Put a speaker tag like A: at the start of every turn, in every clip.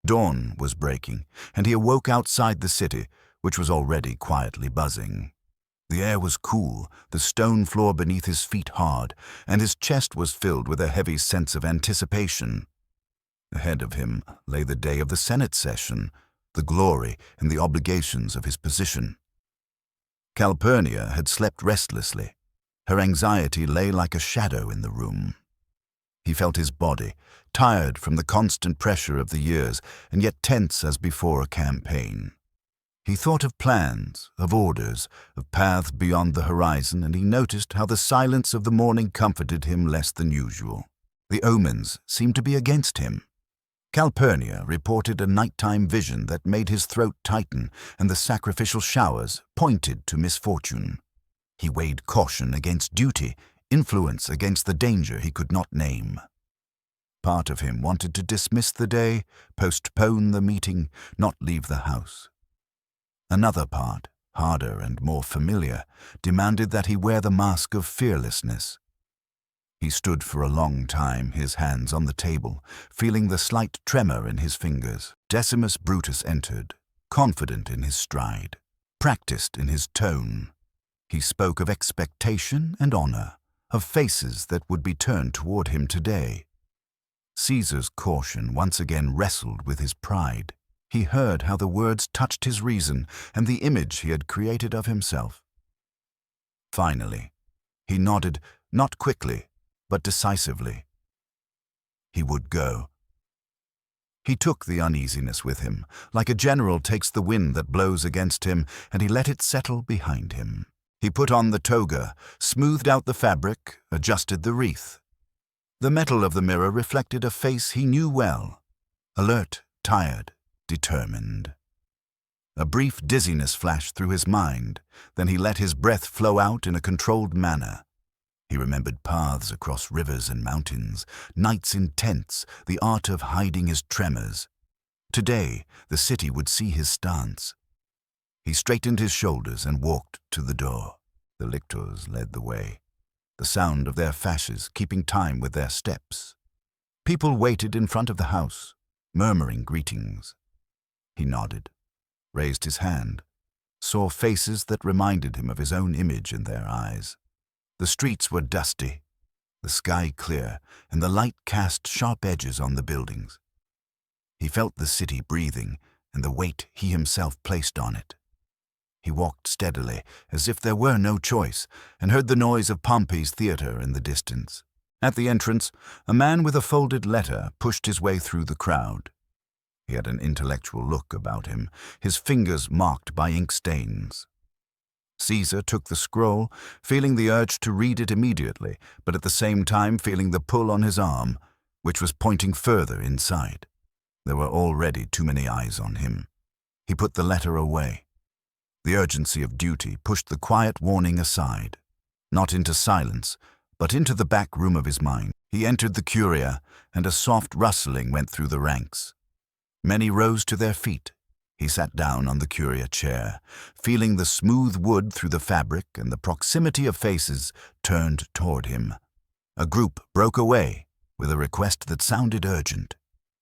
A: Dawn was breaking, and he awoke outside the city, which was already quietly buzzing. The air was cool, the stone floor beneath his feet hard, and his chest was filled with a heavy sense of anticipation. Ahead of him lay the day of the Senate session, the glory and the obligations of his position. Calpurnia had slept restlessly. Her anxiety lay like a shadow in the room. He felt his body, tired from the constant pressure of the years, and yet tense as before a campaign. He thought of plans, of orders, of paths beyond the horizon, and he noticed how the silence of the morning comforted him less than usual. The omens seemed to be against him. Calpurnia reported a nighttime vision that made his throat tighten, and the sacrificial showers pointed to misfortune. He weighed caution against duty, influence against the danger he could not name. Part of him wanted to dismiss the day, postpone the meeting, not leave the house. Another part, harder and more familiar, demanded that he wear the mask of fearlessness. He stood for a long time, his hands on the table, feeling the slight tremor in his fingers. Decimus Brutus entered, confident in his stride, practiced in his tone. He spoke of expectation and honor, of faces that would be turned toward him today. Caesar's caution once again wrestled with his pride. He heard how the words touched his reason and the image he had created of himself. Finally, he nodded, not quickly, but decisively. He would go. He took the uneasiness with him, like a general takes the wind that blows against him, and he let it settle behind him. He put on the toga, smoothed out the fabric, adjusted the wreath. The metal of the mirror reflected a face he knew well, alert, tired, determined. A brief dizziness flashed through his mind, then he let his breath flow out in a controlled manner. He remembered paths across rivers and mountains, nights in tents, the art of hiding his tremors. Today, the city would see his stance. He straightened his shoulders and walked to the door. The lictors led the way, the sound of their fasces keeping time with their steps. People waited in front of the house, murmuring greetings. He nodded, raised his hand, saw faces that reminded him of his own image in their eyes. The streets were dusty, the sky clear, and the light cast sharp edges on the buildings. He felt the city breathing and the weight he himself placed on it. He walked steadily, as if there were no choice, and heard the noise of Pompey's theater in the distance. At the entrance, a man with a folded letter pushed his way through the crowd. He had an intellectual look about him, his fingers marked by ink stains. Caesar took the scroll, feeling the urge to read it immediately, but at the same time feeling the pull on his arm, which was pointing further inside. There were already too many eyes on him. He put the letter away. The urgency of duty pushed the quiet warning aside, not into silence, but into the back room of his mind. He entered the Curia, and a soft rustling went through the ranks. Many rose to their feet. He sat down on the Curia chair, feeling the smooth wood through the fabric, and the proximity of faces turned toward him. A group broke away with a request that sounded urgent.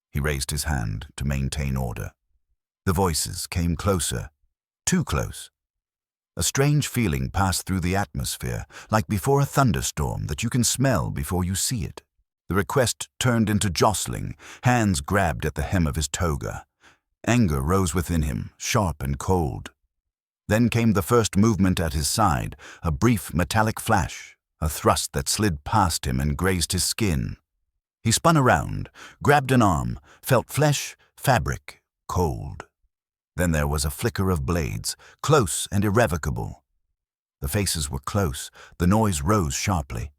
A: He raised his hand to maintain order. The voices came closer, too close. A strange feeling passed through the atmosphere, like before a thunderstorm that you can smell before you see it. The request turned into jostling, hands grabbed at the hem of his toga. Anger rose within him, sharp and cold. Then came the first movement at his side, a brief metallic flash, a thrust that slid past him and grazed his skin. He spun around, grabbed an arm, felt flesh, fabric, cold. Then there was a flicker of blades, close and irrevocable. The faces were close, the noise rose sharply.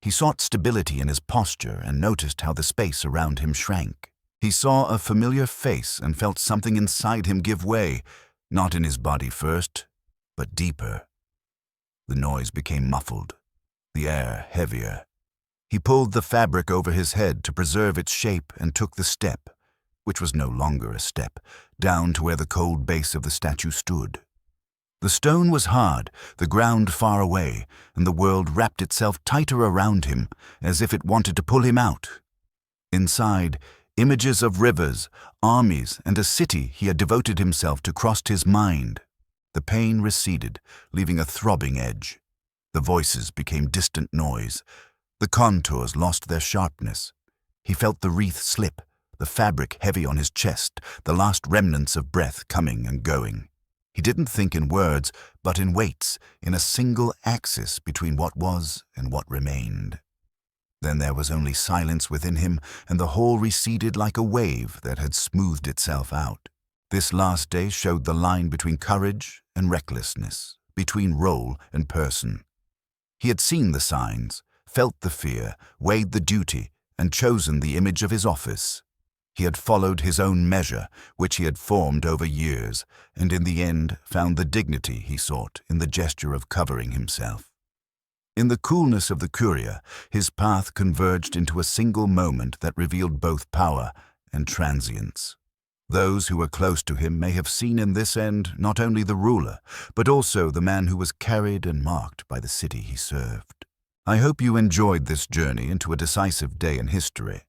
A: He sought stability in his posture and noticed how the space around him shrank. He saw a familiar face and felt something inside him give way, not in his body first, but deeper. The noise became muffled, the air heavier. He pulled the fabric over his head to preserve its shape and took the step, which was no longer a step, down to where the cold base of the statue stood. The stone was hard, the ground far away, and the world wrapped itself tighter around him, as if it wanted to pull him out. Inside, Images of rivers, armies, and a city he had devoted himself to crossed his mind. The pain receded, leaving a throbbing edge. The voices became distant noise. The contours lost their sharpness. He felt the wreath slip, the fabric heavy on his chest, the last remnants of breath coming and going. He didn't think in words, but in weights, in a single axis between what was and what remained. Then there was only silence within him, and the hall receded like a wave that had smoothed itself out. This last day showed the line between courage and recklessness, between role and person. He had seen the signs, felt the fear, weighed the duty, and chosen the image of his office. He had followed his own measure, which he had formed over years, and in the end found the dignity he sought in the gesture of covering himself. In the coolness of the Curia, his path converged into a single moment that revealed both power and transience. Those who were close to him may have seen in this end not only the ruler, but also the man who was carried and marked by the city he served. I hope you enjoyed this journey into a decisive day in history.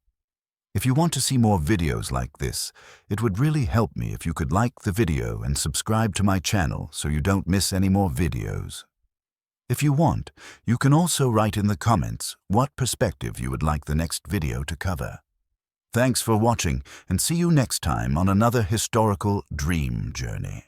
A: If you want to see more videos like this, it would really help me if you could like the video and subscribe to my channel so you don't miss any more videos. If you want, you can also write in the comments what perspective you would like the next video to cover. Thanks for watching, and see you next time on another historical dream journey.